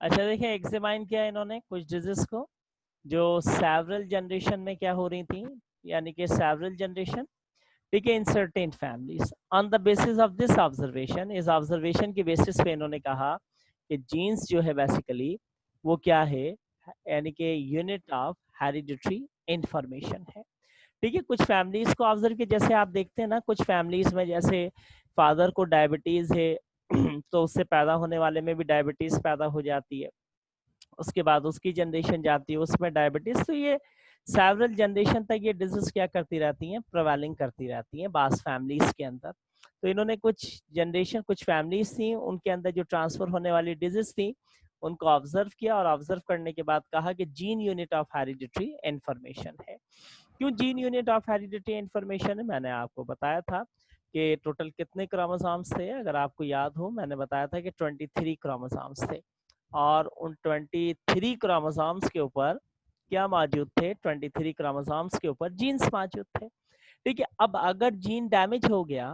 अच्छा देखिए, एग्जामाइन किया इन्होंने कुछ डिजीज को जो सेवरल जनरेशन में क्या हो रही थी, यानी कि सेवरल जनरेशन, ठीक है, in certain families. On the basis of this observation, इस ऑब्जर्वेशन के बेसिस पे इन्होंने कहा कि जीन्स जो है बेसिकली वो क्या है, यानी कि यूनिट ऑफ हेरिडिटरी इंफॉर्मेशन है। ठीक है, कुछ फैमिलीज को ऑब्जर्व किया, जैसे आप देखते हैं ना, कुछ फैमिलीज में जैसे फादर को डायबिटीज है तो उससे पैदा होने वाले में भी डायबिटीज पैदा हो जाती है, उसके बाद उसकी जनरेशन जाती है उसमें डायबिटीज, तो ये सेवरल जनरेशन तक ये डिजीज क्या करती रहती हैं, प्रेवालिंग करती रहती हैं बास फैमिलीज के अंदर। तो इन्होंने कुछ जनरेशन, कुछ फैमिलीज थी उनके अंदर जो ट्रांसफर होने वाली डिजीज थी उनको ऑब्जर्व किया, और ऑब्जर्व करने के बाद कहा कि gene unit of hereditary information है। क्यों gene unit of hereditary information है, मैंने आपको बताया था कि टोटल कितने क्रोमोसोम्स थे, अगर आपको याद हो मैंने बताया था कि 23 क्रोमोसोम्स थे, और उन 23 क्रोमोसोम्स के ऊपर क्या मौजूद थे, 23 क्रोमोसोम्स के ऊपर जीन्स मौजूद थे। ठीक है, अब अगर जीन डैमेज हो गया,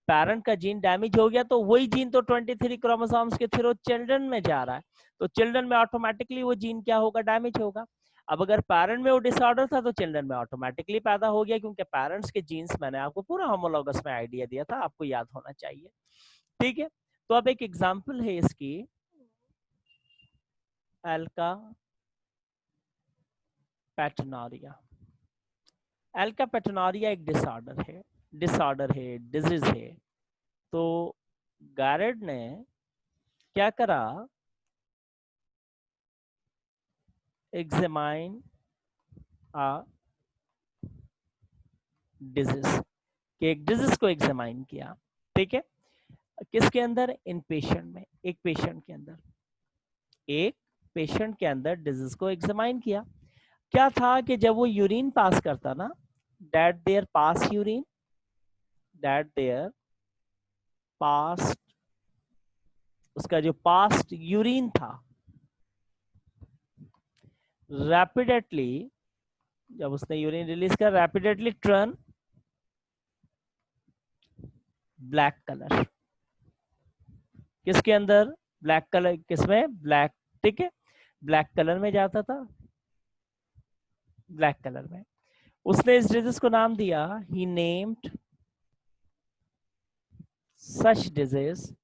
पेरेंट का जीन डैमेज हो गया, तो वही जीन तो 23 क्रोमोसोम्स के थ्रू चिल्ड्रन में जा रहा है, तो चिल्ड्रन में ऑटोमेटिकली वो जीन क्या होगा, डैमेज होगा। अब अगर पेरेंट में वो डिसऑर्डर था तो चिल्ड्रन में ऑटोमेटिकली पैदा हो गया, क्योंकि पेरेंट्स के जीन्स मैंने आपको पूरा होमोलॉगस में आइडिया दिया था, आपको याद होना चाहिए। ठीक है, तो अब एक एग्जांपल है इसकी, एल्का पैटर्नोरिया। एल्का पैटर्नोरिया एक डिसऑर्डर है, डिजीज है। तो गारेड ने क्या करा, एग्जामाइन आ डिजीज, कि एक डिजीज को एग्जामाइन किया। ठीक है, किसके अंदर, इन पेशेंट में, एक पेशेंट के अंदर डिजीज को एग्जामाइन किया। क्या था कि जब वो यूरिन पास करता ना, that there pass urine, that there past, उसका जो पास्ट यूरिन था, रैपिडेटली, जब उसने यूरिन रिलीज कर, रैपिडेटली टर्न ब्लैक कलर, किसके अंदर, ब्लैक कलर, किसमें, ब्लैक, ठीक है, ब्लैक कलर में जाता था, ब्लैक कलर में। उसने इस डिजीज को नाम दिया, ही नेम्ड सच डिजीज,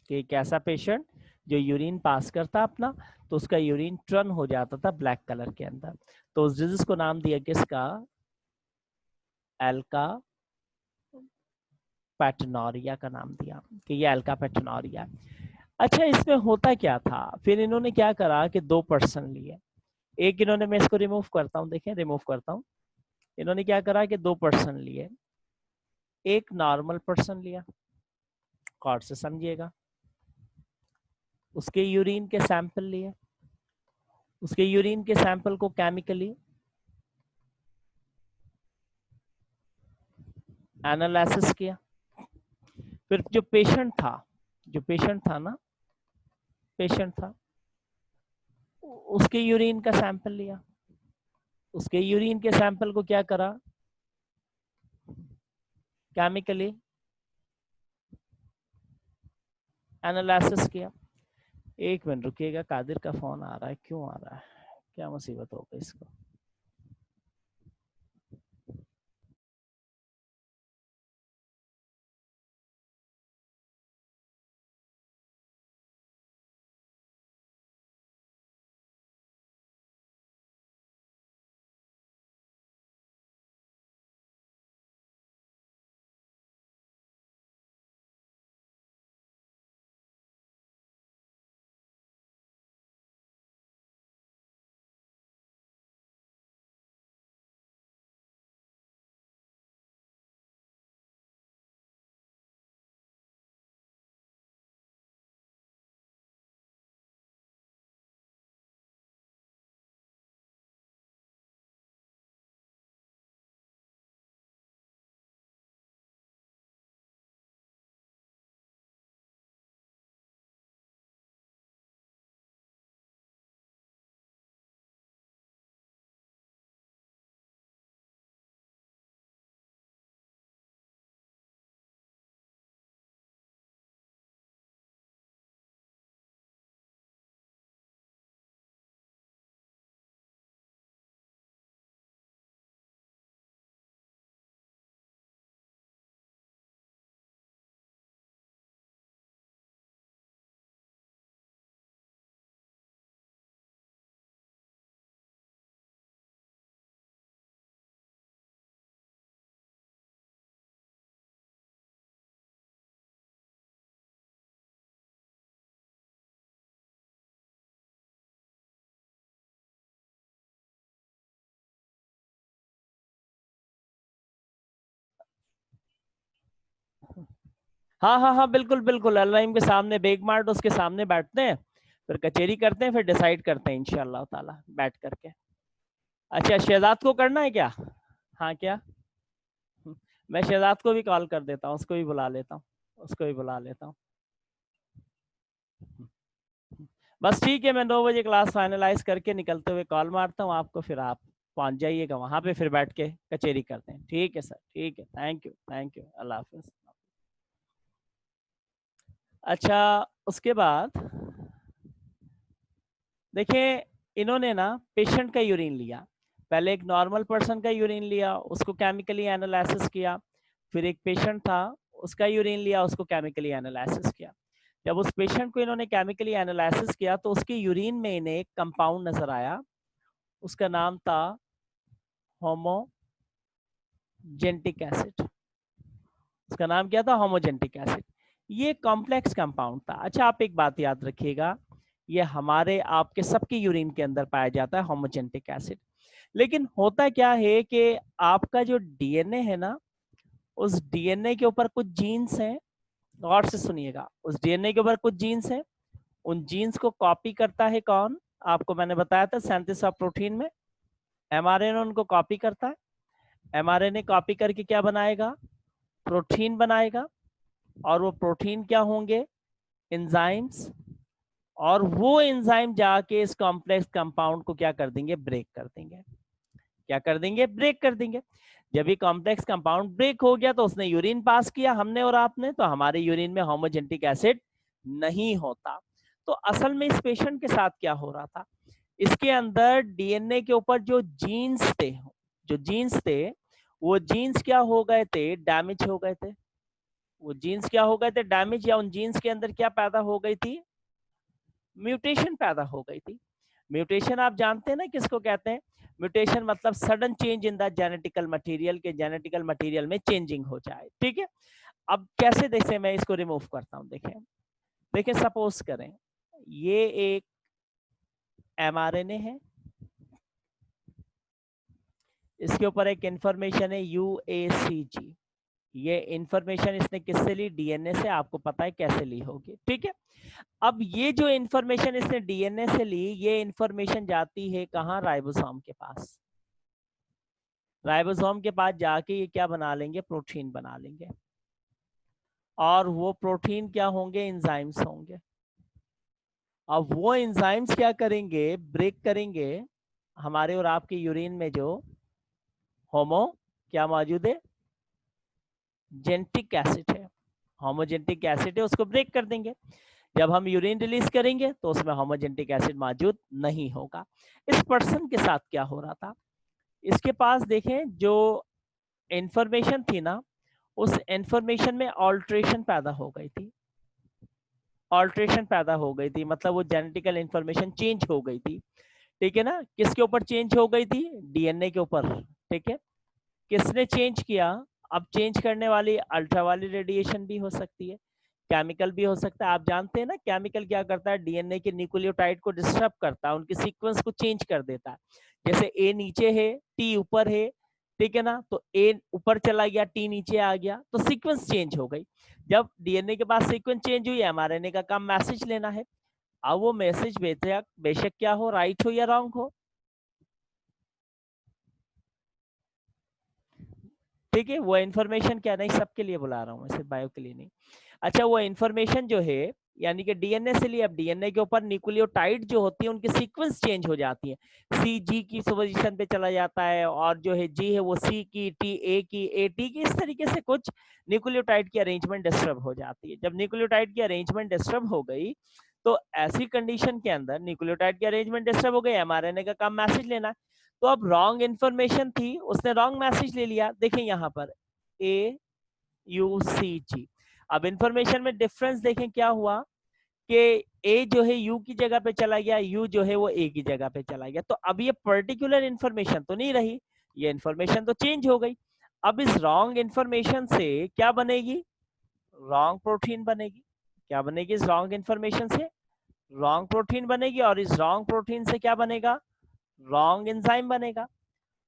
कि एक ऐसा पेशेंट जो यूरिन पास करता अपना, तो उसका यूरिन टर्न हो जाता था ब्लैक कलर के अंदर, तो उस डिजीज को नाम दिया किसका, एल्का पैटर्नोरिया का नाम दिया, कि ये एल्का पैटर्नोरिया। अच्छा, इसमें होता क्या था, फिर इन्होंने क्या करा कि दो पर्सन लिए, एक इन्होंने, मैं इसको रिमूव करता हूँ, देखें रिमूव करता हूँ, इन्होंने क्या करा कि दो पर्सन लिए, एक नॉर्मल पर्सन लिया, कॉर्ड से समझिएगा, उसके यूरिन के सैंपल लिए, उसके यूरिन के सैंपल को केमिकली एनालिसिस किया, फिर जो पेशेंट था, ना, पेशेंट था, उसके यूरिन का सैंपल लिया, उसके यूरिन के सैंपल को क्या करा, केमिकली एनालिसिस किया। एक मिनट रुकिएगा, कादिर का फोन आ रहा है, क्यों आ रहा है, क्या मुसीबत हो गई इसको। हाँ हाँ हाँ, बिल्कुल बिल्कुल, अलाइम के सामने बेग मार्ट, उसके सामने बैठते हैं, फिर कचेरी करते हैं, फिर डिसाइड करते हैं इंशाल्लाह ताला बैठ करके। अच्छा, शहजाद को करना है क्या? हाँ क्या? मैं शहजाद को भी कॉल कर देता हूँ, उसको भी बुला लेता हूँ, उसको भी बुला लेता हूँ। बस ठीक है, मैं 9 बजे क्लास फाइनलाइज करके निकलते हुए कॉल मारता हूँ आपको, फिर आप पहुंच जाइएगा वहां पे, फिर बैठ के कचेरी करते हैं। ठीक है सर, ठीक है, थैंक यू, अल्लाह हाफिज। अच्छा, उसके बाद देखिए, इन्होंने ना पेशेंट का यूरिन लिया, पहले एक नॉर्मल पर्सन का यूरिन लिया, उसको केमिकली एनालिसिस किया, फिर एक पेशेंट था, उसका यूरिन लिया, उसको केमिकली एनालिसिस किया। जब उस पेशेंट को इन्होंने केमिकली एनालिसिस किया तो उसके यूरिन में इन्हें एक कंपाउंड नजर आया, उसका नाम था होमोजेंटिक एसिड। उसका नाम क्या था? होमोजेंटिक एसिड। ये कॉम्प्लेक्स कंपाउंड था। अच्छा, आप एक बात याद रखिएगा, ये हमारे आपके सबके यूरिन के अंदर पाया जाता है होमोजेंटिक एसिड। लेकिन होता क्या है कि आपका जो डीएनए है ना, उस डीएनए के ऊपर कुछ जीन्स हैं, गौर से सुनिएगा, उस डीएनए के ऊपर कुछ जीन्स हैं, उन जीन्स को कॉपी करता है कौन? आपको मैंने बताया था सिंथेसिस ऑफ प्रोटीन में एमआरएनए उनको कॉपी करता है। एमआरएनए कॉपी करके क्या बनाएगा? प्रोटीन बनाएगा। और वो प्रोटीन क्या होंगे? एंजाइम्स। और वो एंजाइम जाके इस कॉम्प्लेक्स कंपाउंड को क्या कर देंगे? ब्रेक कर देंगे। क्या कर देंगे? ब्रेक कर देंगे। जब ये कॉम्प्लेक्स कंपाउंड ब्रेक हो गया तो उसने यूरिन पास किया, हमने और आपने, तो हमारे यूरिन में होमोजेंटिक एसिड नहीं होता। तो असल में इस पेशेंट के साथ क्या हो रहा था? इसके अंदर डीएनए के ऊपर जो जीन्स थे, जो जीन्स थे, वो जीन्स क्या हो गए थे? डैमेज हो गए थे। वो जीन्स क्या हो गए थे? डैमेज। या उन जीन्स के अंदर क्या पैदा हो गई थी? म्यूटेशन पैदा हो गई थी। म्यूटेशन आप जानते हैं ना किसको कहते हैं? म्यूटेशन मतलब sudden change in the genetical material, के जेनेटिकल मटेरियल में चेंजिंग हो जाए। ठीक है, अब कैसे जैसे मैं इसको रिमूव करता हूं, देखें देखें, सपोज करें ये एक एमआरएनए है, इसके ऊपर एक इंफॉर्मेशन है यूएसीजी। ये इंफॉर्मेशन इसने किससे ली? डीएनए से। आपको पता है कैसे ली होगी। ठीक है, अब ये जो इंफॉर्मेशन इसने डीएनए से ली, ये इंफॉर्मेशन जाती है कहाँ? राइबोसोम के पास। राइबोसोम के पास जाके ये क्या बना लेंगे? प्रोटीन बना लेंगे। और वो प्रोटीन क्या होंगे? एंजाइम्स होंगे। अब वो एंजाइम्स क्या करेंगे? ब्रेक करेंगे हमारे और आपके यूरिन में जो होमो क्या मौजूद है? जेंटिक एसिड है, होमोजेंटिक एसिड है, उसको ब्रेक कर देंगे। जब हम यूरिन रिलीज करेंगे तो उसमें होमोजेंटिक एसिड मौजूद नहीं होगा। इस पर्सन के साथ क्या हो रहा था? इसके पास देखें जो इंफॉर्मेशन थी ना, उस इंफॉर्मेशन में ऑल्ट्रेशन पैदा हो गई थी। ऑल्ट्रेशन पैदा हो गई थी मतलब वो जेनेटिकल इंफॉर्मेशन चेंज हो गई थी। ठीक है ना, किसके ऊपर चेंज हो गई थी? डीएनए के ऊपर। ठीक है, किसने चेंज किया? अब चेंज करने वाली अल्ट्रावायलेट रेडिएशन भी हो सकती है, केमिकल भी हो सकता है। आप जानते हैं ना केमिकल क्या करता है? डीएनए के न्यूक्लियोटाइड को डिस्टर्ब करता है, उनकी सीक्वेंस को चेंज कर देता है। जैसे ए नीचे है, टी ऊपर है, ठीक है ना, तो ए ऊपर चला गया, टी नीचे आ गया, तो सीक्वेंस चेंज हो गई। जब डीएनए के पास सीक्वेंस चेंज हुई, एमआरएनए का काम मैसेज लेना है। अब वो मैसेज बेशक बेशक क्या हो, राइट हो या रॉन्ग हो, ठीक है, वो इन्फॉर्मेशन क्या, नहीं सबके लिए बुला रहा हूँ मैं, सिर्फ बायो के लिए नहीं। अच्छा, वो इन्फॉर्मेशन जो है यानी कि डीएनए से लिए, अब डीएनए के ऊपर न्यूक्लियोटाइड जो होती है उनकी सीक्वेंस चेंज हो जाती है। सी जी की पोजीशन पे चला जाता है, और जो है जी है वो सी की, टी ए की, ए टी की, इस तरीके से कुछ न्यूक्लियोटाइड की अरेंजमेंट डिस्टर्ब हो जाती है। जब न्यूक्लियोटाइड की अरेंजमेंट डिस्टर्ब हो गई तो ऐसी कंडीशन के अंदर न्यूक्लियोटाइड की अरेंजमेंट डिस्टर्ब हो गई, एमआरएनए का काम मैसेज लेना है। तो अब रॉन्ग इन्फॉर्मेशन थी, उसने रॉन्ग मैसेज ले लिया। देखें यहाँ पर ए यू सी जी, अब इंफॉर्मेशन में डिफरेंस देखें क्या हुआ कि ए जो है यू की जगह पे चला गया, यू जो है वो ए की जगह पे चला गया। तो अब ये पर्टिकुलर इंफॉर्मेशन तो नहीं रही, ये इंफॉर्मेशन तो चेंज हो गई। अब इस रॉन्ग इंफॉर्मेशन से क्या बनेगी? रॉन्ग प्रोटीन बनेगी। क्या बनेगी इस रॉन्ग इंफॉर्मेशन से? रॉन्ग प्रोटीन बनेगी। और इस रॉन्ग प्रोटीन से क्या बनेगा? रॉन्ग एंजाइम बनेगा।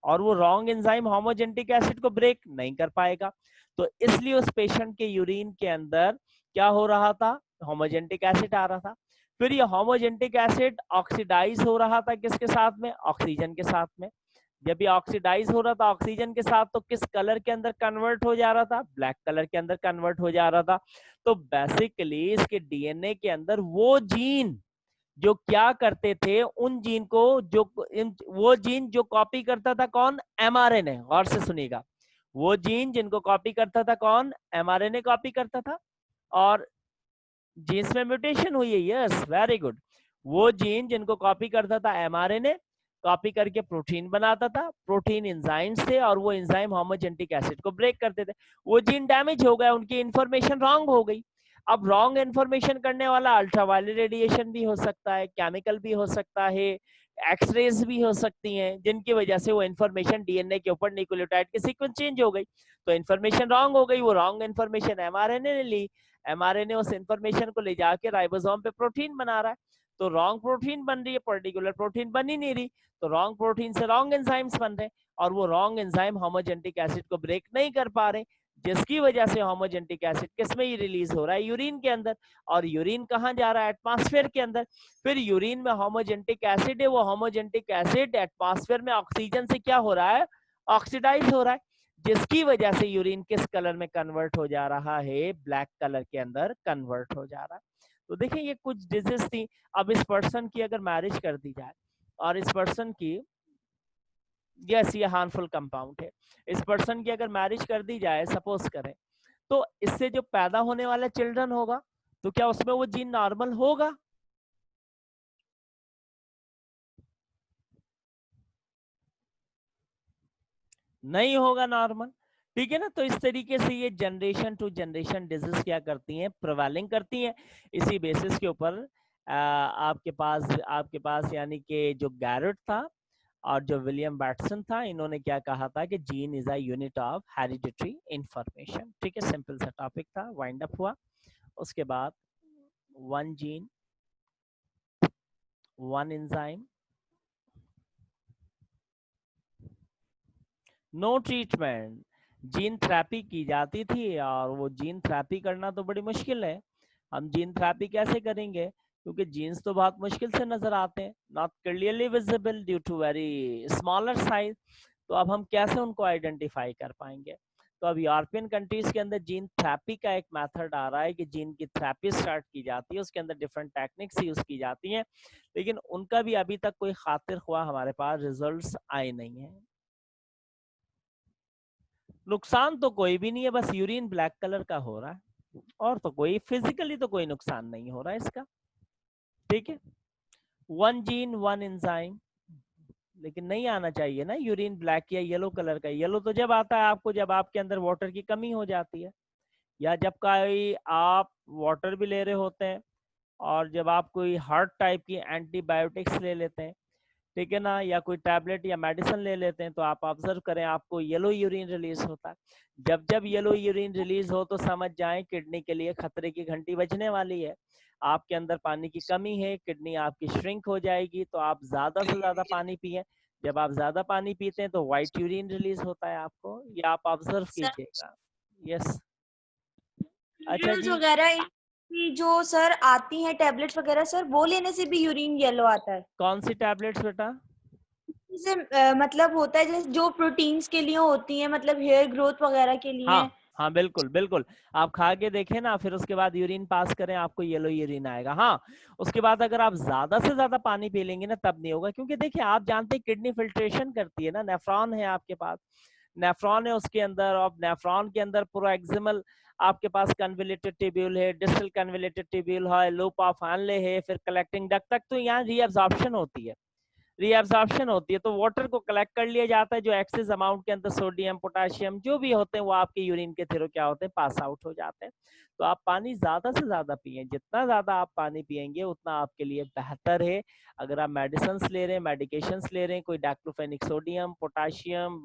और वो रॉन्ग एंजाइम होमोजेनिक एसिड को ब्रेक नहीं कर पाएगा। तो इसलिए उस पेशेंट के यूरिन के अंदर क्या हो रहा था, होमोजेनिक एसिड आ रहा था। फिर ये होमोजेनिक एसिड ऑक्सीडाइज हो रहा था किसके साथ में, ऑक्सीजन के साथ में। जब ये ऑक्सीडाइज हो रहा था ऑक्सीजन के साथ तो किस कलर के अंदर कन्वर्ट हो जा रहा था, ब्लैक कलर के अंदर कन्वर्ट हो जा रहा था। तो बेसिकली इसके डीएनए के अंदर वो जीन जो क्या करते थे, उन जीन को जो वो जीन जो कॉपी करता था कौन, एमआरएनए। गौर से सुनिएगा, वो जीन जिनको कॉपी करता था कौन, एमआरएनए कॉपी करता था। और जीन्स में म्यूटेशन हुई है, यस वेरी गुड। वो जीन जिनको कॉपी करता था एमआरएनए, कॉपी करके प्रोटीन बनाता था, प्रोटीन एंजाइम्स थे और वो एंजाइम होमोजेनिक एसिड को ब्रेक करते थे। वो जीन डैमेज हो गया, उनकी इंफॉर्मेशन रॉन्ग हो गई। अब रॉन्ग इंफॉर्मेशन करने वाला अल्ट्रावायलेट रेडिएशन भी हो सकता है, केमिकल भी हो सकता है, एक्सरेज भी हो सकती हैं, जिनकी वजह से वो इंफॉर्मेशन डीएनए के ऊपर न्यूक्लियोटाइड के सीक्वेंस चेंज हो गई, तो इंफॉर्मेशन रॉन्ग हो गई। वो रॉन्ग इंफॉर्मेशन एमआरएनए ने ली, एमआरएनए उस इंफॉर्मेशन को ले जाके राइबोसोम पे प्रोटीन बना रहा है, तो रॉन्ग प्रोटीन बन रही है, पर्टिकुलर प्रोटीन बन ही नहीं रही, तो रॉन्ग प्रोटीन से रॉन्ग एंजाइम्स बन रहे, और वो रॉन्ग एंजाइम होमोजेनिक एसिड को ब्रेक नहीं कर पा रहे, जिसकी वजह से होमोजेनिक एसिड किसमें ही रिलीज हो रहा है, यूरिन के अंदर। और यूरिन कहाँ जा रहा है, एटमॉस्फेयर के अंदर। फिर यूरिन में होमोजेनिक एसिड है, वो होमोजेनिक एसिड एटमॉस्फेयर में ऑक्सीजन से क्या हो रहा है, ऑक्सीडाइज हो रहा है, जिसकी वजह से यूरिन किस कलर में कन्वर्ट हो जा रहा है, ब्लैक कलर के अंदर कन्वर्ट हो जा रहा है। तो देखिए ये कुछ डिजीज थी। अब इस पर्सन की अगर मैरिज कर दी जाए और इस पर्सन की, यस ये हार्मफुल कंपाउंड है, इस पर्सन की अगर मैरिज कर दी जाए सपोज करें, तो इससे जो पैदा होने वाला चिल्ड्रन होगा, तो क्या उसमें वो जीन नॉर्मल होगा, नहीं होगा नॉर्मल, ठीक है ना। तो इस तरीके से ये जनरेशन टू जनरेशन डिजीज क्या करती हैं, प्रिवेलिंग करती हैं। इसी बेसिस के ऊपर आपके पास यानी कि जो गैरेट था और जो विलियम बैटसन था, इन्होंने क्या कहा था कि gene is a unit of hereditary information. ठीक है, सिंपल सा टॉपिक था, वाइंड अप हुआ। उसके बाद one gene, one enzyme, no treatment. Gene therapy की जाती थी, और वो जीन थेरेपी करना तो बड़ी मुश्किल है। हम जीन थेरेपी कैसे करेंगे, क्योंकि जीन्स तो बहुत मुश्किल से नजर आते हैं, not clearly visible due to very smaller size. तो अब हम कैसे उनको आइडेंटिफाई कर पाएंगे। तो अब यूरोपियन कंट्रीज के अंदर जीन थेरेपी का एक मेथड आ रहा है कि जीन की थेरेपी स्टार्ट की जाती है, उसके अंदर डिफरेंट टेक्निक्स यूज की जाती हैं, लेकिन उनका भी अभी तक कोई खातिर हुआ हमारे पास रिजल्ट्स आए नहीं है। नुकसान तो कोई भी नहीं है, बस यूरिन ब्लैक कलर का हो रहा है, और तो कोई फिजिकली तो कोई नुकसान नहीं हो रहा है इसका। ठीक है, वन जीन वन एंजाइम, लेकिन नहीं आना चाहिए ना यूरिन ब्लैक या येलो कलर का। येलो तो जब आता है आपको जब आपके अंदर वाटर की कमी हो जाती है, या जब कोई आप वाटर भी ले रहे होते हैं, और जब आप कोई हार्ट टाइप की एंटीबायोटिक्स ले लेते हैं, ठीक है ना, या कोई टैबलेट या मेडिसिन ले लेते हैं, तो आप ऑब्जर्व करें आपको येलो यूरिन रिलीज होता है। जब जब येलो यूरिन रिलीज हो तो समझ जाएं किडनी के लिए खतरे की घंटी बजने वाली है। आपके अंदर पानी की कमी है, किडनी आपकी श्रिंक हो जाएगी, तो आप ज्यादा से ज्यादा पानी पिए। जब आप ज्यादा पानी पीते हैं तो व्हाइट यूरिन रिलीज होता है आपको, ये आप ऑब्जर्व सर कीजिएगा। यस, अच्छा यूरिनल्स जी। वगैरह की जो सर आती हैं टेबलेट्स वगैरह, सर वो लेने से भी यूरिन येलो आता है? कौन सी टैबलेट्स बेटा? जैसे मतलब होता है जैसे जो प्रोटीन्स के लिए होती हैं, मतलब हेयर ग्रोथ वगैरह के लिए। हाँ हाँ, बिल्कुल बिल्कुल। आप खा के देखें ना, फिर उसके बाद यूरिन पास करें, आपको येलो यूरिन आएगा। हाँ, उसके बाद अगर आप ज्यादा से ज्यादा पानी पी लेंगे ना तब नहीं होगा, क्योंकि देखिए आप जानते हैं किडनी फिल्ट्रेशन करती है ना, नेफ्रॉन है आपके पास, नेफ्रॉन है उसके अंदर, और नेफ्रॉन के अंदर प्रोएक्सिमल आपके पास कन्विलेटेड ट्यूब्यूल है, डिस्टल कन्विलेटेड ट्यूब्यूल है, लूप ऑफ हानले है, फिर कलेक्टिंग डक्ट तक तो यहाँ रीअब्जॉर्प्शन होती है, रीअब्जॉर्प्शन होती है। तो वाटर को कलेक्ट कर लिया जाता है, जो एक्सेस अमाउंट के अंदर सोडियम पोटेशियम जो भी होते हैं वो आपके यूरिन के थ्रू क्या होते हैं, पास आउट हो जाते हैं। तो आप पानी ज्यादा से ज्यादा पिए, जितना ज्यादा आप पानी पिएंगे उतना आपके लिए बेहतर है। अगर आप मेडिसिन ले रहे हैं, मेडिकेशंस ले रहे हैं, कोई डाक्लोफेनिक सोडियम, पोटाशियम,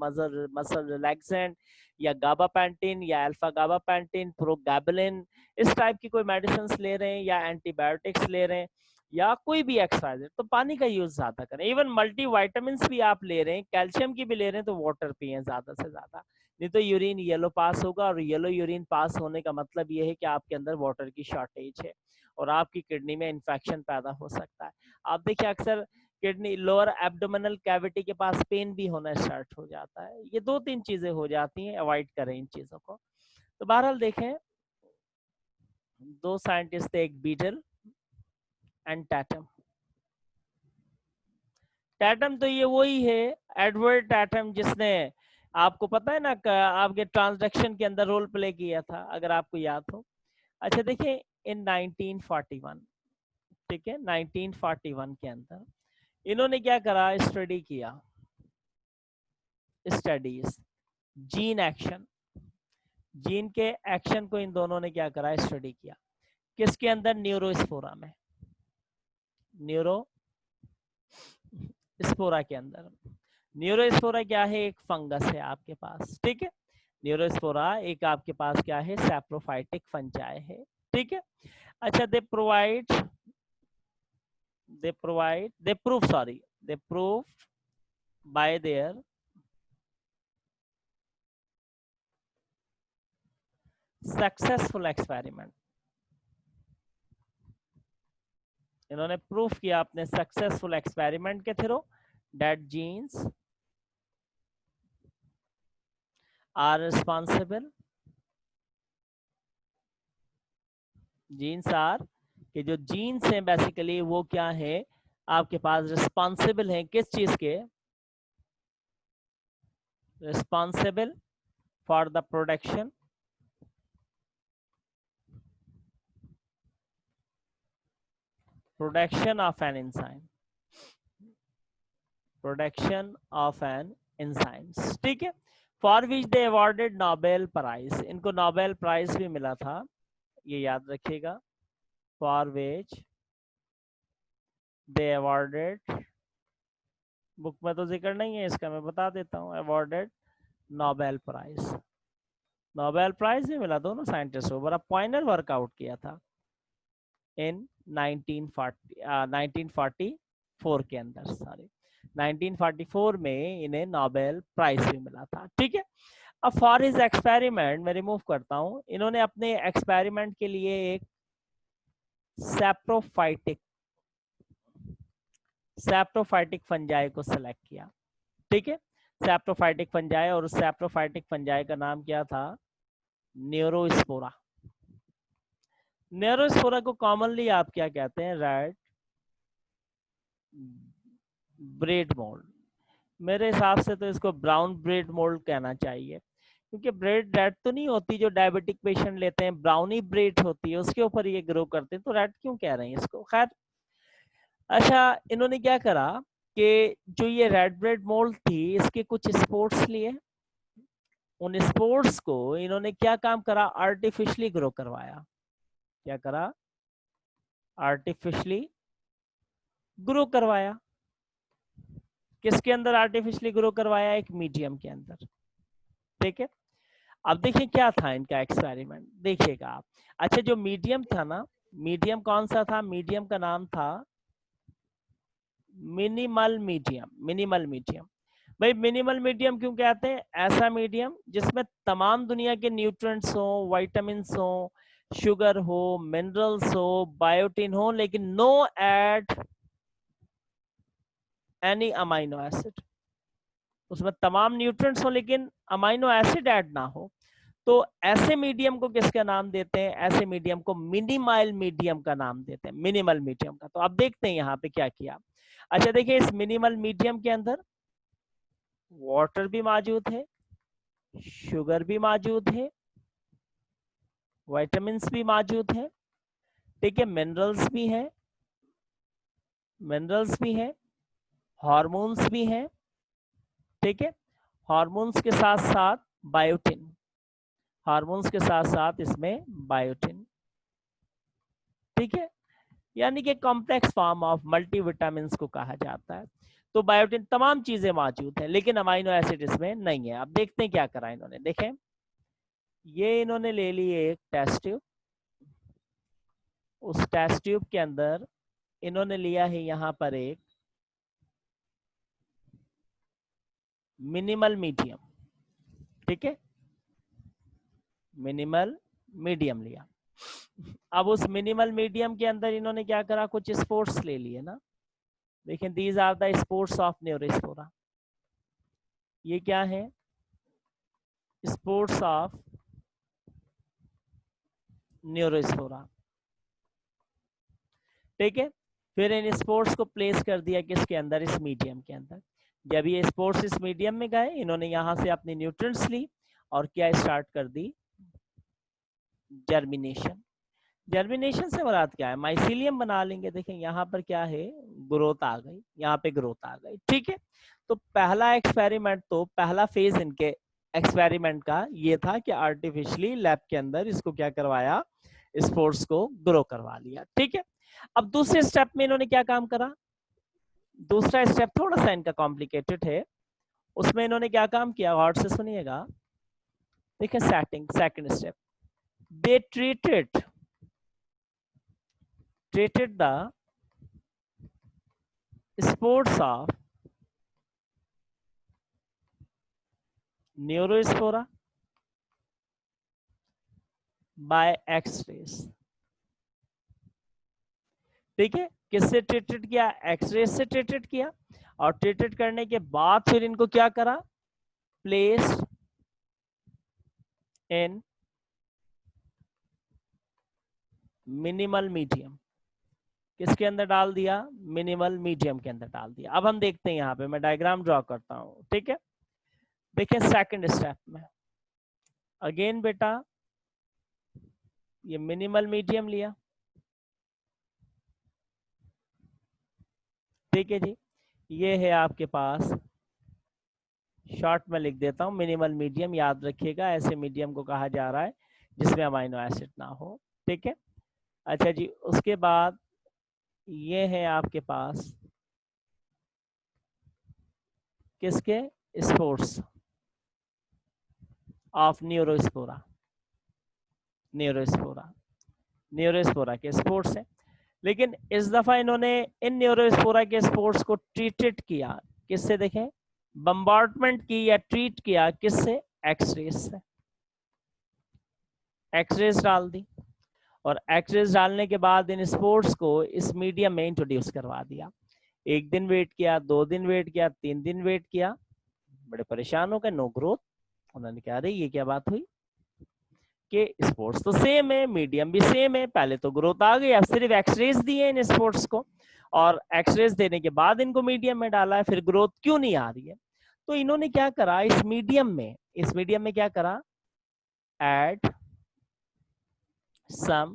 मसल रिलैक्सेंट, या गाबापेंटिन, या अल्फा गाबापेंटिन, प्रोगैबलिन, इस टाइप की कोई मेडिसिन ले रहे हैं, या एंटीबायोटिक्स ले रहे हैं, या कोई भी एक्सरसाइज, तो पानी का यूज ज्यादा करें। इवन मल्टी वाइटामिन भी आप ले रहे हैं, कैल्शियम की भी ले रहे हैं, तो वाटर पिए ज्यादा से ज्यादा, नहीं तो यूरिन येलो पास होगा, और येलो यूरिन पास होने का मतलब ये है कि आपके अंदर वाटर की शॉर्टेज है और आपकी किडनी में इन्फेक्शन पैदा हो सकता है। आप देखिए अक्सर किडनी लोअर एब्डोमिनल कैविटी के पास पेन भी होना स्टार्ट हो जाता है। ये 2-3 चीजें हो जाती हैं, अवॉइड करें इन चीजों को। तो बहरहाल देखें, 2 साइंटिस्ट थे, एक बीटल एंड टैटम। टैटम तो ये वही है, एडवर्ड टैटम, जिसने आपको पता है ना आपके ट्रांसडक्शन के अंदर रोल प्ले किया था, अगर आपको याद हो। अच्छा देखिए, इन 1941, ठीक है, 1941 के अंदर इन्होंने क्या करा, स्टडी किया, स्टडीज जीन एक्शन, जीन के एक्शन को इन दोनों ने क्या करा, स्टडी किया। किसके अंदर? न्यूरोस्पोरा में, न्यूरोस्पोरा के अंदर। न्यूरोस्पोरा क्या है? एक फंगस है आपके पास, ठीक है। न्यूरोस्पोरा एक आपके पास क्या है? सैप्रोफाइटिक फंजाई है, ठीक है। अच्छा, they prove by their successful experiment, इन्होंने प्रूफ किया अपने सक्सेसफुल एक्सपेरिमेंट के through that genes are responsible, genes are, कि जो जीन्स हैं बेसिकली वो क्या है आपके पास, रिस्पॉन्सिबल हैं किस चीज के? Responsible for the production of an enzyme, production of an enzymes, ठीक है। For which they awarded Nobel prize, इनको नोबेल प्राइज भी मिला था, ये याद रखिएगा। For which they awarded, book में तो जिक्र नहीं है इसका, मैं बता देता हूँ, awarded Nobel prize, Nobel prize भी मिला दोनों साइंटिस्ट को, बड़ा पॉइंटर वर्कआउट किया था इन 1944 के अंदर, सॉरी 1944 में इन्हें नोबेल प्राइज भी मिला था, ठीक है। अब फॉर हिज एक्सपेरिमेंट मैं रिमूव करता हूं, इन्होंने अपने एक्सपेरिमेंट के लिए एक सैप्रोफाइटिक फंजाई को सिलेक्ट किया, ठीक है, सैप्रोफाइटिक फंजाई, और उस सैप्रोफाइटिक फंजाई का नाम क्या था? न्यूरोस्पोरा। न्यूरोस्पोरा को कॉमनली आप क्या कहते हैं? Red bread mould. मेरे हिसाब से तो इसको ब्राउन ब्रेड मोल्ड कहना चाहिए, क्योंकि ब्रेड रेड तो नहीं होती जो डायबिटिक पेशेंट लेते हैं, ब्राउनी ब्रेड होती है, उसके ऊपर ये ग्रो करते हैं, तो रेड क्यों कह रहे हैं इसको, खैर। अच्छा, इन्होंने क्या करा कि जो ये रेड ब्रेड मोल्ड थी, इसके कुछ स्पोर्ट्स लिए, उन स्पोर्ट्स को इन्होंने क्या काम करा? आर्टिफिशियली ग्रो करवाया। क्या करा? आर्टिफिशियली ग्रो करवाया। किसके अंदर आर्टिफिशियली ग्रो करवाया? एक मीडियम के अंदर, ठीक है। अब देखिए क्या था इनका एक्सपेरिमेंट, देखिएगा आप। अच्छा, जो मीडियम था ना, मीडियम कौन सा था? मीडियम का नाम था मिनिमल मीडियम। मिनिमल मीडियम, भाई मिनिमल मीडियम क्यों कहते हैं? ऐसा मीडियम जिसमें तमाम दुनिया के न्यूट्रिएंट्स हो, विटामिन्स हो, शुगर हो, मिनरल्स हो, बायोटिन हो, लेकिन no add any amino acid. उसमें तमाम न्यूट्रिएंट्स हो लेकिन अमाइनो एसिड ऐड ना हो, तो ऐसे मीडियम को किसका नाम देते हैं? ऐसे मीडियम को मिनिमल मीडियम का नाम देते हैं, मिनिमल मीडियम का। तो अब देखते हैं यहाँ पे क्या किया। अच्छा देखिए, इस मिनिमल मीडियम के अंदर वाटर भी मौजूद है, शुगर भी मौजूद है, विटामिन्स भी मौजूद है, ठीक है, मिनरल्स भी है, हार्मोन्स भी हैं, ठीक है। हार्मोन्स के साथ साथ बायोटिन, हार्मोन्स के साथ साथ इसमें बायोटिन, ठीक है, यानी कि कॉम्प्लेक्स फॉर्म ऑफ मल्टीविटामिन्स को कहा जाता है। तो बायोटिन तमाम चीजें मौजूद हैं, लेकिन अमाइनो एसिड इसमें नहीं है। अब देखते हैं क्या करा इन्होंने। देखें, ये इन्होंने ले ली एक टेस्ट ट्यूब, उस टेस्ट ट्यूब के अंदर इन्होंने लिया है यहाँ पर एक मिनिमल मीडियम, ठीक है, मिनिमल मीडियम लिया। अब उस मिनिमल मीडियम के अंदर इन्होंने क्या करा, कुछ स्पोर्ट्स ले लिए ना। देखिए these are the spores of Neurospora. ये क्या है, स्पोर्ट्स ऑफ न्यूरोस्पोरा, ठीक है। फिर इन स्पोर्ट्स को प्लेस कर दिया किसके अंदर, इस मीडियम के अंदर। जब ये स्पोर्ट्स इस मीडियम में गए, इन्होंने यहां से अपनी न्यूट्रिएंट्स ली और क्या स्टार्ट कर दी, जर्मिनेशन। जर्मिनेशन से मुराद क्या है, माइसीलियम बना लेंगे। देखें यहाँ पर क्या है, ग्रोथ आ गई, यहाँ पे ग्रोथ आ गई, ठीक है। तो पहला एक्सपेरिमेंट, तो पहला फेज इनके एक्सपेरिमेंट का ये था कि आर्टिफिशियली लैब के अंदर इसको क्या करवाया, स्पोर्ट्स को ग्रो करवा लिया, ठीक है। अब दूसरे स्टेप में इन्होंने क्या काम करा, दूसरा स्टेप थोड़ा सा इनका कॉम्प्लिकेटेड है। उसमें इन्होंने क्या काम किया, गौर से सुनिएगा। देखिए second step, they treated the spores of neurospora by X-rays, ठीक है। किससे ट्रीटेड किया, एक्सरे से ट्रीटेड किया। और ट्रीटेड करने के बाद फिर इनको क्या करा, प्लेस इन मिनिमल मीडियम, किसके अंदर डाल दिया, मिनिमल मीडियम के अंदर डाल दिया। अब हम देखते हैं, यहाँ पे मैं डायग्राम ड्रॉ करता हूं, ठीक है। देखिए सेकंड स्टेप में अगेन बेटा ये मिनिमल मीडियम लिया, ठीक है जी। ये है आपके पास, शॉर्ट में लिख देता हूं, मिनिमल मीडियम, याद रखिएगा ऐसे मीडियम को कहा जा रहा है जिसमें अमाइनो एसिड ना हो, ठीक है। अच्छा जी, उसके बाद ये है आपके पास किसके, sports of Neurospora, Neurospora, Neurospora के स्पोर्ट्स है। लेकिन इस दफा इन्होंने इन न्यूरोस्पोरा के स्पोर्ट्स को ट्रीटेड किया, किससे, देखें, बम्बार्डमेंट की या ट्रीट किया किससे, एक्सरेज से। एक्सरेज डाल दी और एक्सरेज डालने के बाद इन स्पोर्ट्स को इस मीडियम में इंट्रोड्यूस करवा दिया। एक दिन वेट किया, 2 दिन वेट किया, 3 दिन वेट किया, बड़े परेशान हो गए, नो ग्रोथ। उन्होंने कहा अरे ये क्या बात हुई कि स्पोर्ट्स तो सेम है, मीडियम भी सेम है, पहले तो ग्रोथ आ गई, अब सिर्फ एक्सरेज दिए इन स्पोर्ट्स को और एक्सरेज देने के बाद इनको मीडियम में डाला है, फिर ग्रोथ क्यों नहीं आ रही है। तो इन्होंने क्या करा, इस मीडियम में क्या करा, add some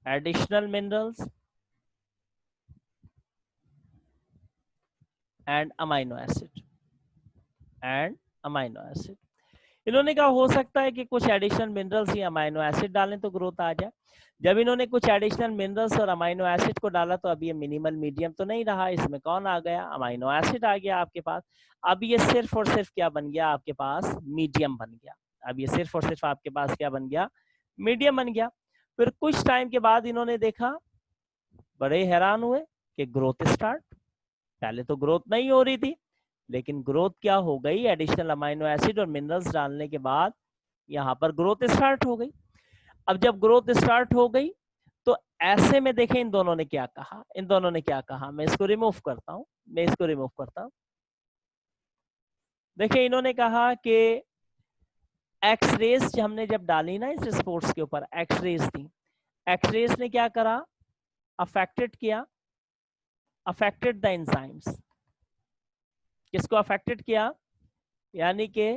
additional minerals and amino acid इन्होंने कहा हो सकता है कि कुछ एडिशनल मिनरल्स या अमाइनो एसिड डालें तो ग्रोथ आ जाए। जब इन्होंने कुछ एडिशनल मिनरल्स और अमाइनो एसिड को डाला तो अब ये मिनिमल मीडियम तो नहीं रहा, इसमें कौन आ गया, अमाइनो एसिड आ गया आपके पास। अब ये सिर्फ और सिर्फ क्या बन गया आपके पास, मीडियम बन गया। अब ये सिर्फ और सिर्फ आपके पास क्या बन गया, मीडियम बन गया। फिर कुछ टाइम के बाद इन्होंने देखा, बड़े हैरान हुए कि ग्रोथ स्टार्ट, पहले तो ग्रोथ नहीं हो रही थी लेकिन ग्रोथ क्या हो गई, एडिशनल अमाइनो एसिड और मिनरल्स डालने के बाद यहाँ पर ग्रोथ स्टार्ट हो गई। अब जब ग्रोथ स्टार्ट हो गई तो ऐसे में देखें इन दोनों ने क्या कहा, मैं इसको रिमूव करता हूं, देखिए इन्होंने कहा कि एक्सरेज हमने जब डाली ना इस स्पोर्ट्स के ऊपर, एक्सरेज थी, एक्सरेज ने क्या करा, अफेक्टेड द एंजाइम्स, किसको अफेक्टेड किया, यानी कि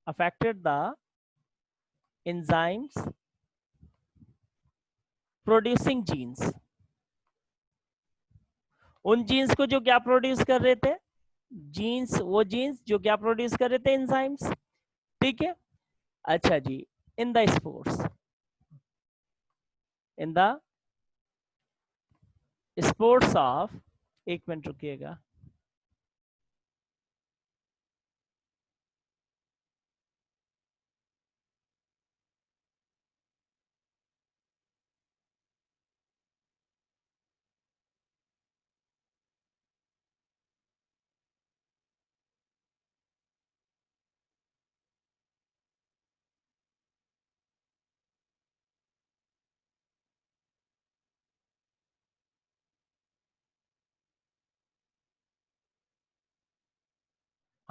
affected the enzymes producing genes, उन जीन्स को जो क्या प्रोड्यूस कर रहे थे, वो जीन्स जो क्या प्रोड्यूस कर रहे थे, एंजाइम्स, ठीक है। अच्छा जी, इन द स्पोर्ट्स ऑफ, एक मिनट रुकिएगा,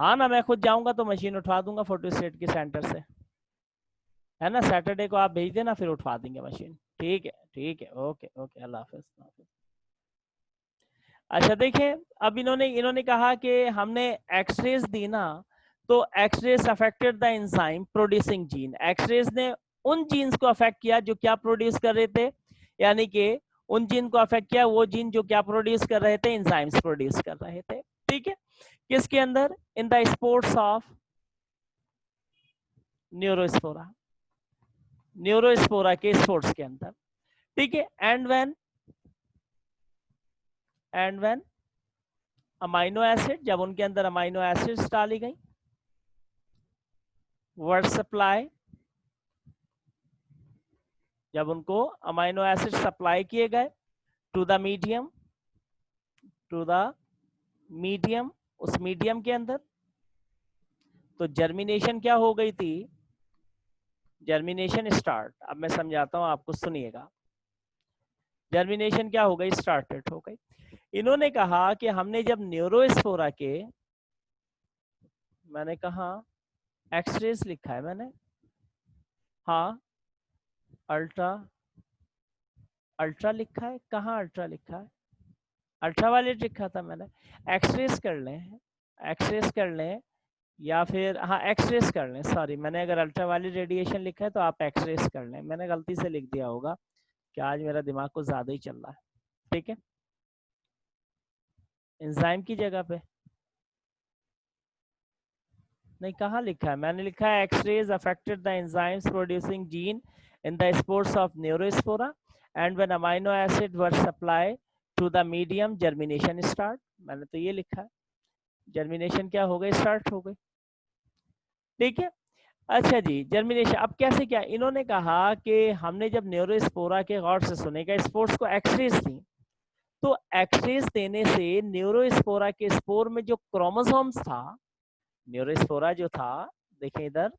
हाँ ना, मैं खुद जाऊंगा तो मशीन उठवा दूंगा फोटोस्टेट के सेंटर से, है ना। सैटरडे को आप भेज देना, फिर उठवा देंगे मशीन। ठीक है, ठीक है, ओके ओके, अल्लाह हाफिज। अच्छा देखिए, अब इन्होंने कहा कि हमने एक्सरेज दी ना, तो X rays affected the enzyme producing gene. X rays ने उन जीन्स को अफेक्ट किया जो क्या प्रोड्यूस कर रहे थे, यानी कि उन जीन को अफेक्ट किया वो जीन जो क्या प्रोड्यूस कर रहे थे, एंजाइम्स प्रोड्यूस कर रहे थे। ठीक है, किसके अंदर? इन the spores of Neurospora, Neurospora के स्पोर्ट्स के अंदर। ठीक है, एंड व्हेन अमाइनो एसिड, जब उनके अंदर अमाइनो एसिड्स डाली गई, वर्ड सप्लाई, जब उनको अमाइनो एसिड सप्लाई किए गए टू द मीडियम, उस मीडियम के अंदर, तो जर्मिनेशन क्या हो गई थी? Germination start. अब मैं समझाता हूं आपको, सुनिएगा। जर्मिनेशन क्या हो गई? स्टार्टेड हो गई। इन्होंने कहा कि हमने जब न्यूरोस्पोरा के, मैंने कहा एक्सरेज लिखा है मैंने, हाँ अल्ट्रा लिखा है, कहाँ अल्ट्रा लिखा है? अल्ट्रावायलेट लिखा था मैंने। एक्सरेज कर लें, एक्सरेज कर लें, या फिर हाँ एक्सरेज कर लें, सॉरी, मैंने अगर अल्ट्रावायलेट रेडिएशन लिखा है तो आप एक्सरेज कर लें, मैंने गलती से लिख दिया होगा कि आज मेरा दिमाग कुछ ज्यादा ही चल रहा है। ठीक है, एंजाइम की जगह पे नहीं, कहाँ लिखा है? मैंने लिखा है X rays affected the enzymes producing gene in the spores of Neurospora and when amino acid were supply to the medium, germination start. मैंने तो ये लिखा है, जर्मिनेशन क्या हो गई? स्टार्ट हो गई। ठीक है, अच्छा जी, जर्मिनेशन अब कैसे क्या? इन्होंने कहा कि हमने जब न्यूरोस्पोरा के, गौर से सुनेगा, स्पोर्स को एक्सरेज दी, तो एक्सरेज देने से न्यूरोस्पोरा के स्पोर में जो क्रोमोसोम्स था, न्यूरोस्पोरा जो था, देखें इधर,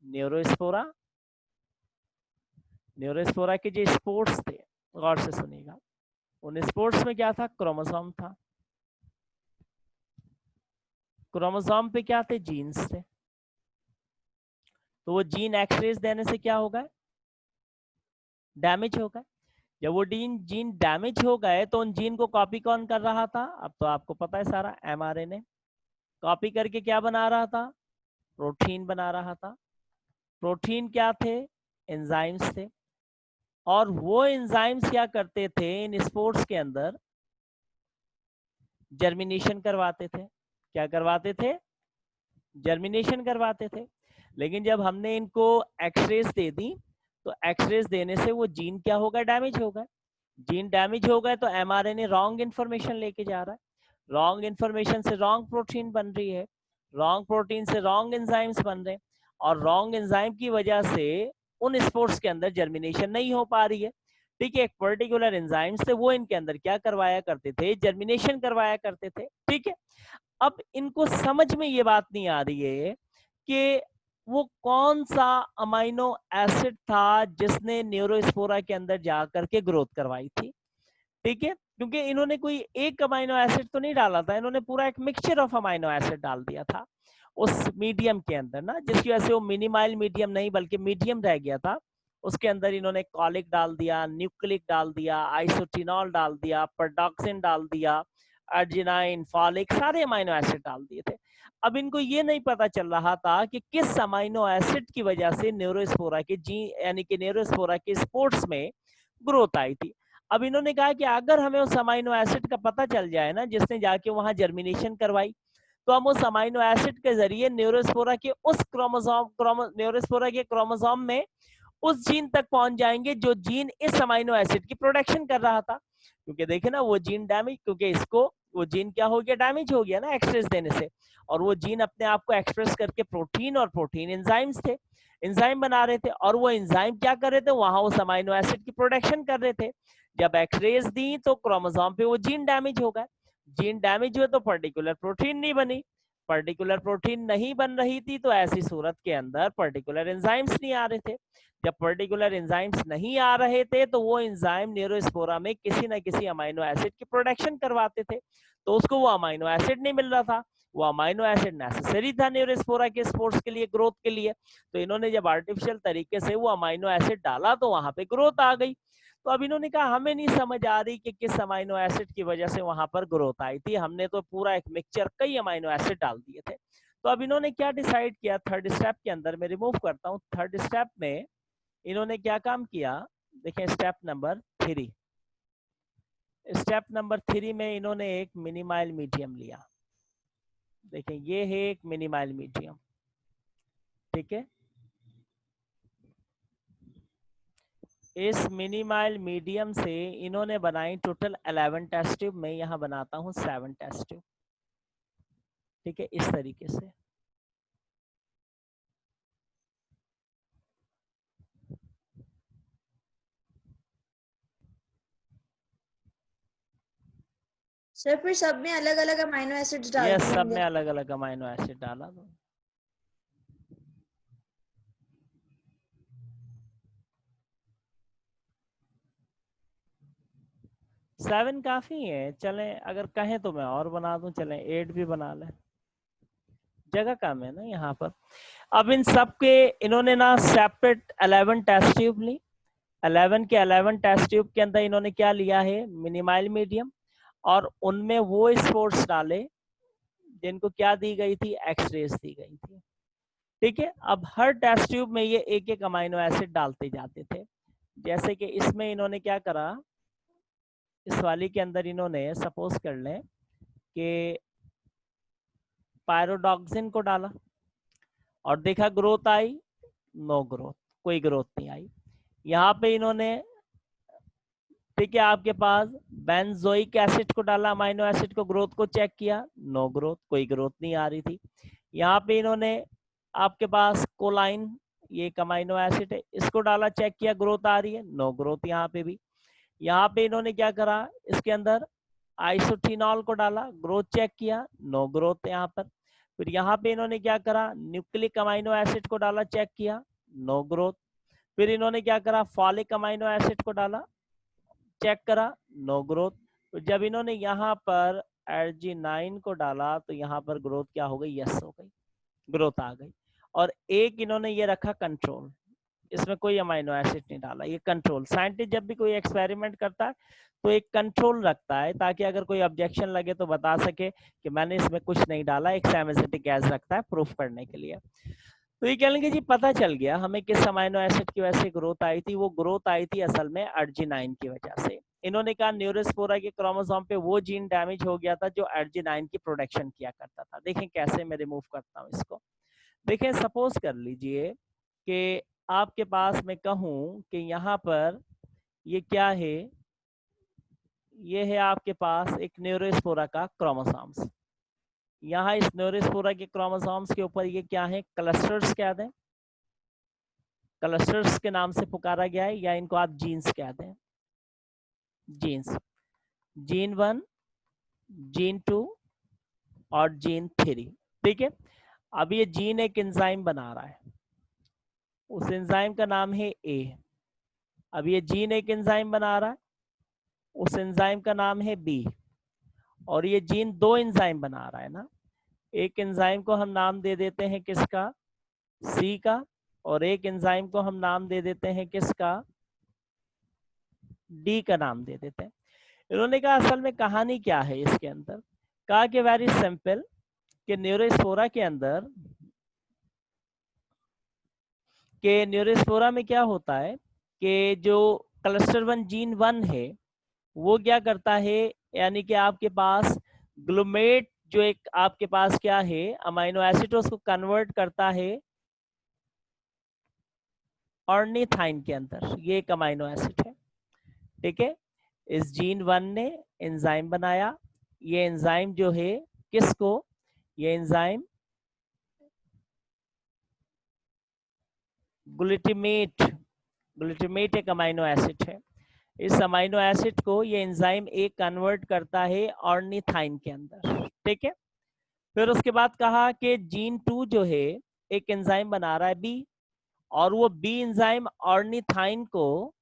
न्यूरोस्पोरा, न्यूरोस्पोरा के जो स्पोर्स थे, गौर से सुनिएगा, उन स्पोर्स में क्या था? क्रोमोसोम था। क्रोमोसोम पे क्या थे? जीन्स थे। तो वो जीन एक्सरेज देने से क्या होगा? डैमेज होगा। जब वो जीन डैमेज हो गए तो उन जीन को कॉपी कौन कर रहा था? अब तो आपको पता है सारा, एमआरएनए कॉपी करके क्या बना रहा था? प्रोटीन बना रहा था। प्रोटीन क्या थे? एंजाइम्स थे। और वो एंजाइम्स क्या करते थे? इन स्पोर्स के अंदर जर्मिनेशन करवाते थे। क्या करवाते थे? जर्मिनेशन करवाते थे। लेकिन जब हमने इनको एक्सरेज दे दी, तो एक्सरेज देने से वो जीन क्या होगा? डैमेज होगा। जीन डैमेज हो गए तो एमआरएनए रॉन्ग इन्फॉर्मेशन लेके जा रहा है। रॉन्ग इन्फॉर्मेशन से रॉन्ग प्रोटीन बन रही है, रॉन्ग प्रोटीन से रॉन्ग एंजाइम्स बन रहे हैं, और रॉन्ग एंजाइम की वजह से उन स्पोर्स के अंदर जर्मिनेशन नहीं हो पा रही है। ठीक है, एक पर्टिकुलर एंजाइम से वो इनके अंदर क्या करवाया करते थे? जर्मिनेशन करवाया करते थे। ठीक है, अब इनको समझ में ये बात नहीं आ रही है कि वो कौन सा अमाइनो एसिड था जिसने न्यूरोस्पोरा के अंदर जाकर के ग्रोथ करवाई थी। ठीक है, क्योंकि इन्होंने कोई एक अमाइनो एसिड तो नहीं डाला था, इन्होंने पूरा एक मिक्सचर ऑफ अमाइनो एसिड डाल दिया था उस मीडियम के अंदर ना, जिसकी वजह से वो मिनिमाइल मीडियम नहीं बल्कि मीडियम रह गया था। उसके अंदर इन्होंने कॉलिक डाल दिया, न्यूक्लिक डाल दिया, आइसोटिनॉल डाल दिया, परडॉक्सिन डाल दिया, अर्जिनाइन, फॉलिक, सारे अमाइनो एसिड डाल दिए थे। अब इनको ये नहीं पता चल रहा था कि किस अमाइनो एसिड की वजह से न्यूरोस्पोरा के यानी कि न्यूरोस्पोरा के स्पोर्ट्स में ग्रोथ आई थी। अब इन्होंने कहा कि अगर हमें उस अमाइनो एसिड का पता चल जाए ना जिसने जाके वहां जर्मिनेशन करवाई, तो हम उस अमाइनो एसिड के जरिए न्यूरोस्पोरा के उस न्यूरोस्पोरा के क्रोमोसोम में उस जीन तक पहुंच जाएंगे जो जीन इस अमाइनो एसिड की प्रोडक्शन कर रहा था। क्योंकि देखे ना, वो जीन डैमेज, क्योंकि इसको वो जीन क्या हो गया? डैमेज हो गया ना एक्सप्रेस देने से। और वो जीन अपने आप को एक्सप्रेस करके प्रोटीन, और प्रोटीन एंजाइम्स थे, एंजाइम बना रहे थे, और वो एंजाइम क्या कर रहे थे? वहां उस अमाइनो एसिड की प्रोडक्शन कर रहे थे। जब एक्सरेज दी तो क्रोमोसोम पे वो जीन डैमेज हो गया। जीन डैमेज हुए तो पर्टिकुलर प्रोटीन नहीं बनी। पर्टिकुलर प्रोटीन नहीं बन रही थी तो ऐसी सूरत के अंदर पर्टिकुलर एंजाइम्स नहीं आ रहे थे। जब पर्टिकुलर एंजाइम्स नहीं आ रहे थे तो वो एंजाइम न्यूरोस्पोरा में किसी ना किसी अमाइनो एसिड की प्रोडक्शन करवाते थे, तो उसको वो अमाइनो एसिड नहीं मिल रहा था। वो अमाइनो एसिड नेसेसरी था न्यूरोस्पोरा के स्पोर्स के लिए, ग्रोथ के लिए। तो इन्होंने जब आर्टिफिशियल तरीके से वो अमाइनो एसिड डाला तो वहां पे ग्रोथ आ गई। तो अब इन्होंने कहा हमें नहीं समझ आ रही कि किस अमाइनो एसिड की वजह से वहां पर ग्रोथ आई थी, हमने तो पूरा एक मिक्सचर कई अमाइनो एसिड डाल दिए थे। तो अब इन्होंने क्या डिसाइड किया, थर्ड स्टेप के अंदर मैं रिमूव करता हूँ, थर्ड स्टेप में इन्होंने क्या काम किया, देखें स्टेप नंबर 3। स्टेप नंबर 3 में इन्होंने एक मिनिमाइल मीडियम लिया। देखें ये है एक मिनिमाइल मीडियम, ठीक है। इस मिनिमाइल मीडियम से इन्होंने बनाई टोटल 11 टेस्ट ट्यूब, मैं यहाँ बनाता हूँ 7 टेस्ट ट्यूब, ठीक है, इस तरीके से। सर फिर सब में अलग अलग अमाइनो एसिड्स डाल ये दिए सब होंगे? में अलग अलग अमाइनो एसिड डाला दो। सेवन काफी है, चलें अगर कहें तो मैं और बना दूं, चलें 8 भी बना लें, जगह कम है ना यहाँ पर। अब इन सब के इन्होंने ना सेपरेट 11 टेस्ट ट्यूब ली। 11 के 11 टेस्ट ट्यूब के अंदर इन्होंने क्या लिया है, मिनिमाइल मीडियम, और उनमें वो स्पोर्ट्स डाले जिनको क्या दी गई थी, एक्सरेज दी गई थी, ठीक है। अब हर टेस्ट ट्यूब में ये एक एक अमाइनो एसिड डालते जाते थे। जैसे कि इसमें इन्होंने क्या करा, इस वाली के अंदर इन्होंने सपोज कर लें कि पायरोडॉक्सिन को डाला और देखा ग्रोथ आई, नो ग्रोथ, कोई ग्रोथ नहीं आई। यहाँ पे इन्होंने, ठीक है, आपके पास बेंजोइक एसिड को डाला, अमाइनो एसिड को, ग्रोथ को चेक किया, नो ग्रोथ, कोई ग्रोथ नहीं आ रही थी। यहाँ पे इन्होंने आपके पास कोलाइन, ये एक अमाइनो एसिड है, इसको डाला, चेक किया, ग्रोथ आ रही है, नो ग्रोथ यहाँ पे भी। यहाँ पे इन्होंने क्या करा, इसके अंदर आइसोथिनॉल को डाला, ग्रोथ चेक किया, नो ग्रोथ यहाँ पर। फिर यहाँ पे इन्होंने क्या करा, न्यूक्लिक अमाइनो एसिड को डाला, चेक किया, नो ग्रोथ। फिर इन्होंने क्या करा, फॉलिक अमाइनो एसिड को डाला, चेक करा, नो ग्रोथ। तो जब इन्होंने यहाँ पर Arginine को डाला तो यहाँ पर ग्रोथ क्या हो गई, यस हो गई, ग्रोथ आ गई। और एक इन्होंने ये रखा कंट्रोल, इसमें कोई अमाइनो एसिड नहीं डाला, ये कंट्रोल। साइंटिस्ट जब भी कोई एक्सपेरिमेंट करता है तो एक कंट्रोल रखता है ताकि अगर कोई ऑब्जेक्शन लगे तो बता सके कि मैंने इसमें कुछ नहीं डाला, एक सेमेसिटिक गैस रखता है प्रूफ करने के लिए। तो ये कह लेंगे जी पता चल गया हमें किस अमाइनो एसिड की वजह से ग्रोथ आई थी, वो ग्रोथ आई थी असल में अर्जिनाइन की वजह से। इन्होंने कहा न्यूरोस्पोरा के क्रोमोसोम पे वो जीन डैमेज हो गया था जो अर्जिनाइन की प्रोडक्शन किया करता था। देखें कैसे मैं रिमूव करता हूँ इसको। देखें सपोज कर लीजिए कि आपके पास मैं कहूँ कि यहाँ पर ये क्या है, ये है आपके पास एक न्यूरोस्पोरा का क्रोमोसोम्स। यहाँ इस न्यूरोस्पोरा के क्रोमोसोम्स के ऊपर ये क्या है, क्लस्टर्स कह दें, क्लस्टर्स के नाम से पुकारा गया है, या इनको आप जीन्स कह दें, जीन्स, जीन 1, जीन 2 और जीन 3, ठीक है। अब ये जीन एक एंजाइम बना रहा है, उस एंजाइम का नाम है ए। अब ये जीन एक एंजाइम बना रहा है, उस एंजाइम का नाम है बी। और ये जीन दो एंजाइम बना रहा है ना, एक एंजाइम को हम नाम दे देते हैं किसका, सी का, और एक एंजाइम को हम नाम दे देते हैं किसका, डी का नाम दे देते हैं। इन्होंने कहा असल में कहानी क्या है इसके अंदर, कहा कि वेरी सिंपल, कि न्यूरोस्पोरा के अंदर, कि न्यूरोस्पोरा में क्या होता है कि जो क्लस्टर 1 जीन 1 है वो क्या करता है, यानी कि आपके पास ग्लूमेट जो एक आपके पास क्या है अमाइनो एसिड, उसको कन्वर्ट करता है ऑर्निथाइन के अंदर, ये एक अमाइनो एसिड है, ठीक है। इस जीन 1 ने एंजाइम बनाया, ये एंजाइम जो है किसको, ये एंजाइम ग्लूटामेट, ग्लूटामेट एक अमाइनो एसिड है। इस अमाइनो एसिड को ये एंजाइम एक कन्वर्ट करता है ऑर्निथाइन के अंदर, ठीक है। फिर उसके बाद कहा कि जीन 2 जो है एक एंजाइम बना रहा है बी, और वो बी एंजाइम ऑर्निथाइन को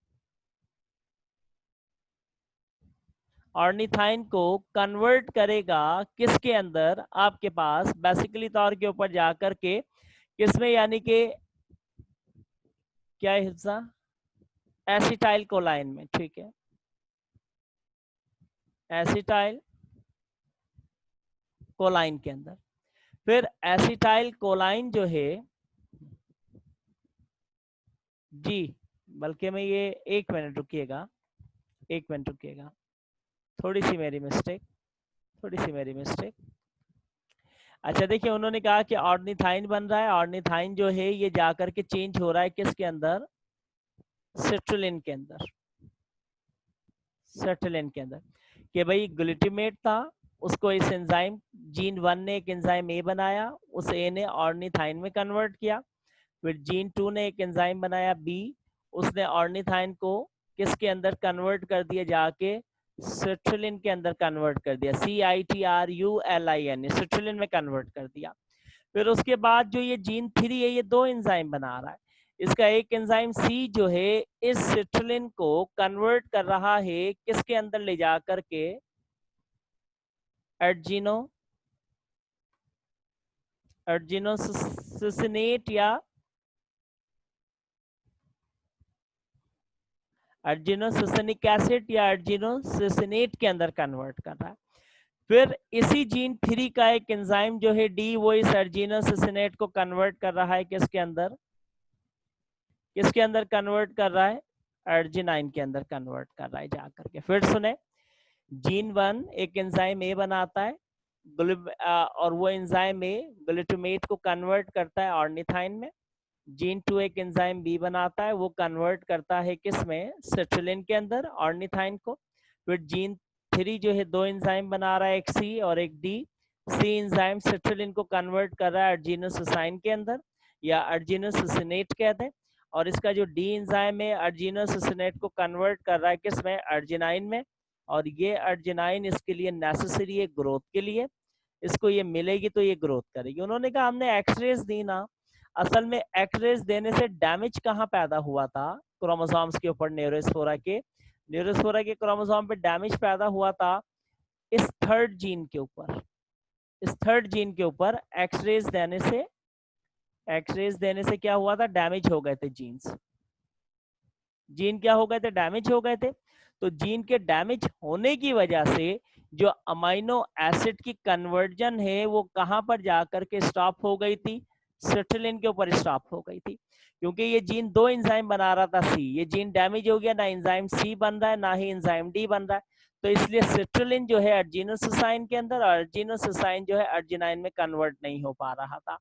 ऑर्निथाइन को कन्वर्ट करेगा किसके अंदर, आपके पास बेसिकली तौर के ऊपर जाकर के किसमें, यानी कि क्या हिस्सा, एसिटाइल कोलाइन में, ठीक है, एसिटाइल कोलाइन के अंदर। फिर एसिटाइल कोलाइन जो है जी, बल्कि मैं ये 1 मिनट रुकिएगा, 1 मिनट रुकिएगा, थोड़ी सी मेरी मिस्टेक, थोड़ी सी मेरी मिस्टेक। अच्छा देखिए, उन्होंने कहा कि ऑर्निथाइन बन रहा है, ऑर्निथाइन जो है ये जाकर के चेंज हो रहा है किसके अंदर, सिट्रुलिन के अंदर, सिट्रुलिन के अंदर, कि भाई ग्लूटामेट था, उसको इस एंजाइम जीन 1 ने एक एंजाइम ए बनाया, उस ए ने ऑर्निथाइन में कन्वर्ट किया। फिर जीन 2 ने एक एंजाइम बनाया बी, उसने ऑर्निथाइन को किसके अंदर कन्वर्ट कर दिया, जाके सिट्रुलिन के अंदर कन्वर्ट कर दिया, CITRULIN, सिट्रुलिन में कन्वर्ट कर दिया। फिर उसके बाद जो ये जीन 3 है ये 2 एंजाइम बना रहा है, इसका एक एंजाइम सी जो है इस सिट्रुलिन को कन्वर्ट कर रहा है किसके अंदर ले जा करके, अर्जिनोसिनेट या अर्जिनोसिनेक एसिड या अर्जिनोसिनेट के अंदर कन्वर्ट कर रहा है। फिर इसी जीन 3 का एक एंजाइम जो है डी, वो इस अर्जिनोसिनेट को कन्वर्ट कर रहा है किसके अंदर, किसके अंदर कन्वर्ट कर रहा है, अर्जिनाइन के अंदर कन्वर्ट कर रहा है जाकर के। फिर सुने, जीन 1 एक एंजाइम ए बनाता है, और वो एंजाइम ए ग्लूटामेट को कन्वर्ट करता है ऑर्निथाइन में। जीन 2 एक एंजाइम बी बनाता है, वो कन्वर्ट करता है किसमें, सिट्रुलिन के अंदर, ऑर्निथाइन को। फिर जीन 3 जो है 2 एंजाइम बना रहा है, एक सी और एक डी। सी एंजाइम सिट्रुलिन को कन्वर्ट कर रहा है अर्जिनोसिसाइन के अंदर या अर्जिनोसिनेट कहते हैं, और इसका जो डी एंजाइम है अर्जिनोसिनेट को कन्वर्ट कर रहा है किसमें, अर्जिनाइन में। और ये अर्जिनाइन इसके लिए नेसेसरी है ग्रोथ के लिए, इसको ये मिलेगी तो ये ग्रोथ करेगी। उन्होंने कहा हमने एक्सरेज दी ना, असल में एक्सरेज देने से डैमेज कहाँ पैदा हुआ था, क्रोमोसोम्स के ऊपर, न्यूरोस्पोरा के क्रोमोसोम पे डैमेज पैदा हुआ था इस थर्ड जीन के ऊपर, इस थर्ड जीन के ऊपर एक्सरेज देने से क्या हुआ था, डैमेज हो गए थे जीन्स, जीन क्या हो गए थे, डैमेज हो गए थे। तो जीन के डैमेज होने की वजह से जो अमाइनो एसिड की कन्वर्जन है वो कहां पर जाकर के स्टॉप हो गई थी, सिट्रुलिन के ऊपर स्टॉप हो गई थी, क्योंकि ये जीन 2 एंजाइम बना रहा था सी, ये जीन डैमेज हो गया, ना एंजाइम सी बन रहा है ना ही एंजाइम डी बन रहा है। तो इसलिए सिट्रुलिन जो है अर्जिनोसिसाइन के अंदर, अर्जिनोसिसाइन जो है अर्जिनाइन में कन्वर्ट नहीं हो पा रहा था,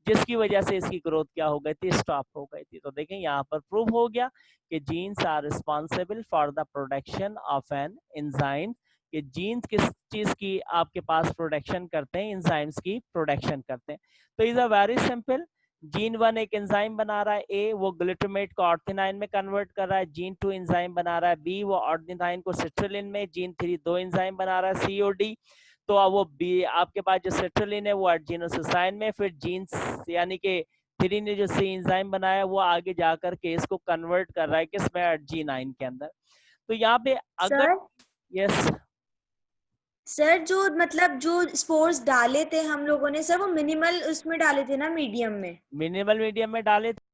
जिसकी वजह से इसकी ग्रोथ क्या हो गई थी, स्टॉप हो गई थी। तो देखें यहाँ पर प्रूव हो गया कि genes are responsible for the production of an enzyme, कि जीन्स किस चीज की आपके पास प्रोडक्शन करते हैं, एंजाइम्स की प्रोडक्शन करते हैं। तो is a very simple, gene 1 एक एंजाइम बना रहा है ए, वो ग्लूटामेट को ऑर्निथाइन में कन्वर्ट कर रहा है, जीन 2 एंजाइम बना रहा है बी, वो ऑर्निथाइन को सिट्रुलिन में, जीन 3 2 एंजाइम बना रहा है सी और डी, तो अब वो बी आपके पास जो सिट्रुलिन है वो अर्जिनोसिसाइन में, फिर जीन्स यानी कि 3 ने जो सी एंजाइम बनाया वो आगे जाकर के इसको कन्वर्ट कर रहा है किसमें, अर्जिनाइन के अंदर। तो यहाँ पे अगर यस सर जो मतलब जो स्पोर्स डाले थे हम लोगों ने सर, वो मिनिमल उसमें डाले थे ना, मीडियम में, मिनिमल मीडियम में डाले